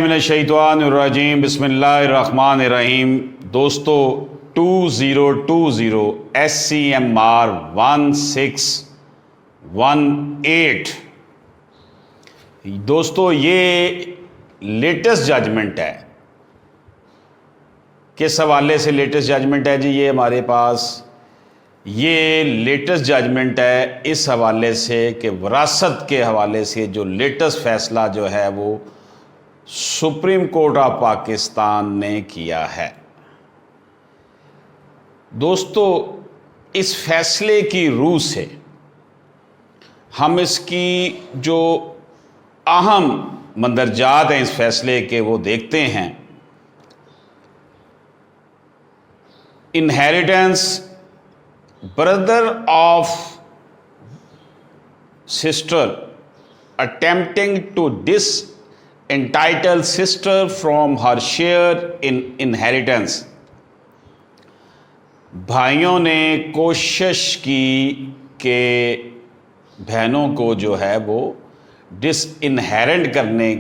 मिनश्शैतानिर्रजीम बिस्मिल्लाहिर्रहमानिर्रहीम। दोस्तों 2020 SCMR 1618 दोस्तों ये लेटेस्ट जजमेंट है। किस हवाले से लेटेस्ट जजमेंट है जी? ये हमारे पास ये लेटेस्ट जजमेंट है इस हवाले से कि विरासत के हवाले से जो लेटेस्ट फैसला जो है वो सुप्रीम कोर्ट ऑफ पाकिस्तान ने किया है। दोस्तों इस फैसले की रूह से हम इसकी जो अहम मंदरजात हैं इस फैसले के वो देखते हैं। Inheritance, brother of sister attempting to entitle sister from her share in inheritance। भाइयों ने कोशिश की कि बहनों को जो है वो डिसइनहेरिट करने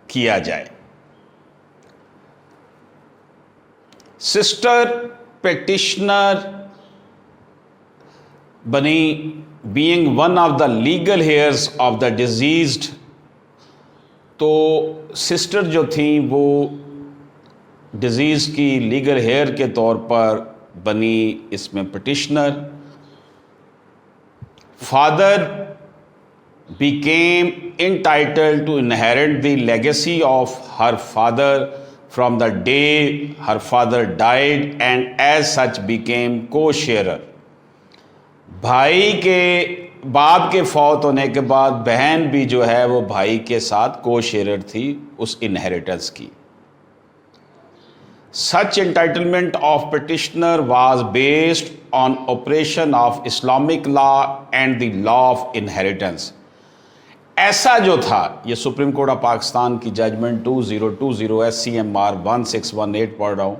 किया जाए। सिस्टर पेटिशनर बनी being one of the legal hairs of the diseased. तो सिस्टर जो थी वो डिजीज़ की लीगल हेयर के तौर पर बनी इसमें petitioner. Father became entitled to inherit the legacy of her father from the day her father died and as such became co-sharer। भाई के बाप के फौत होने के बाद बहन भी जो है वो भाई के साथ को शेयर थी उस इनहेरिटेंस की। Such entitlement of petitioner was based on operation of Islamic law and the law of inheritance. ऐसा जो था ये सुप्रीम कोर्ट ऑफ पाकिस्तान की जजमेंट 2020 SCMR 1618 पढ़ रहा हूँ।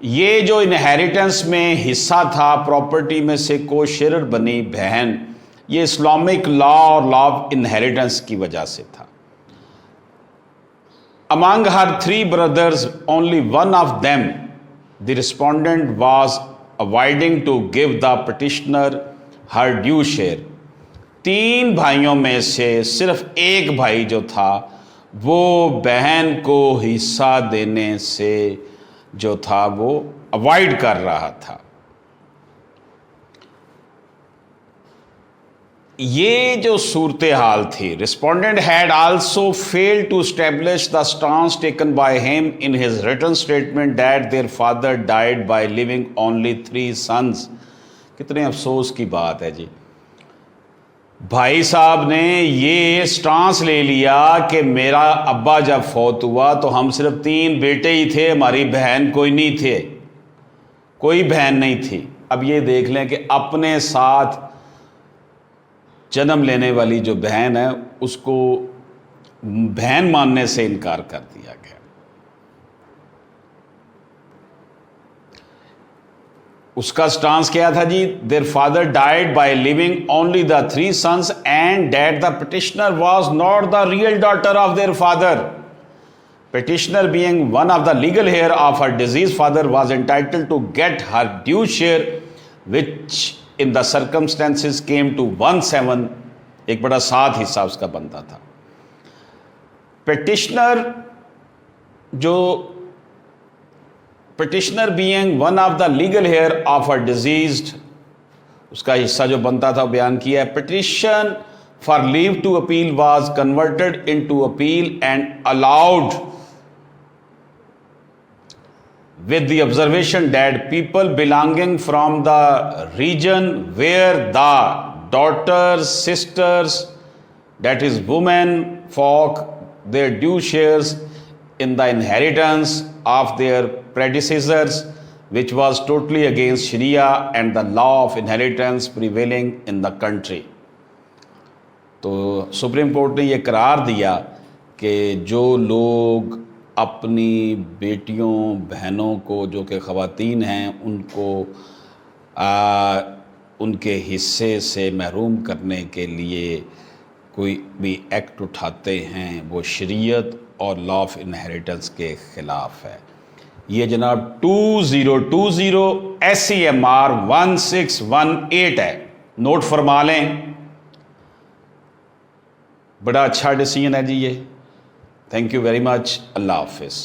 ये जो इनहेरिटेंस में हिस्सा था प्रॉपर्टी में से को शेयर बनी बहन, ये इस्लामिक लॉ और लॉ ऑफ इनहेरिटेंस की वजह से था। Among her 3 brothers only one of them the respondent was avoiding to give the petitioner her due share। 3 भाइयों में से सिर्फ एक भाई जो था वो बहन को हिस्सा देने से जो था वो अवॉइड कर रहा था। ये जो सूरत हाल थी, respondent had also failed to establish the stance taken by him in his written statement that their father died by living only 3 sons. कितने अफसोस की बात है जी। भाई साहब ने ये स्टांस ले लिया कि मेरा अब्बा जब फौत हुआ तो हम सिर्फ 3 बेटे ही थे, हमारी बहन कोई नहीं थे, कोई बहन नहीं थी। अब ये देख लें कि अपने साथ जन्म लेने वाली जो बहन है उसको बहन मानने से इनकार कर दिया गया। उसका स्टांस क्या था जी? Their father died by living only the 3 sons and that the petitioner was not the real daughter of their father. Petitioner being one of the legal heir of her deceased father was entitled to get her due share which in the circumstances came to 1/7। एक बड़ा 7 हिस्सा उसका बनता था। Petitioner being one of the legal heir of a deceased, उसका हिस्सा जो बनता था बयान किया है। Petition for leave to appeal was converted into appeal and allowed with the observation that people belonging from the region where the daughters, sisters, that is women folk, their due shares in the inheritance of their predecessors, which was totally against Sharia and the law of inheritance prevailing in the country। तो supreme court ने ये करार दिया कि जो लोग अपनी बेटियों बहनों को जो कि ख़वातीन हैं उनको उनके हिस्से से महरूम करने के लिए कोई भी एक्ट उठाते हैं वो शरीयत और लॉ ऑफ इनहेरिटेंस के ख़िलाफ़ है। ये जनाब 2020 SCMR 1618 है, नोट फरमा लें। बड़ा अच्छा डिसीजन है जी ये। Thank you very much. अल्लाह हाफिज़।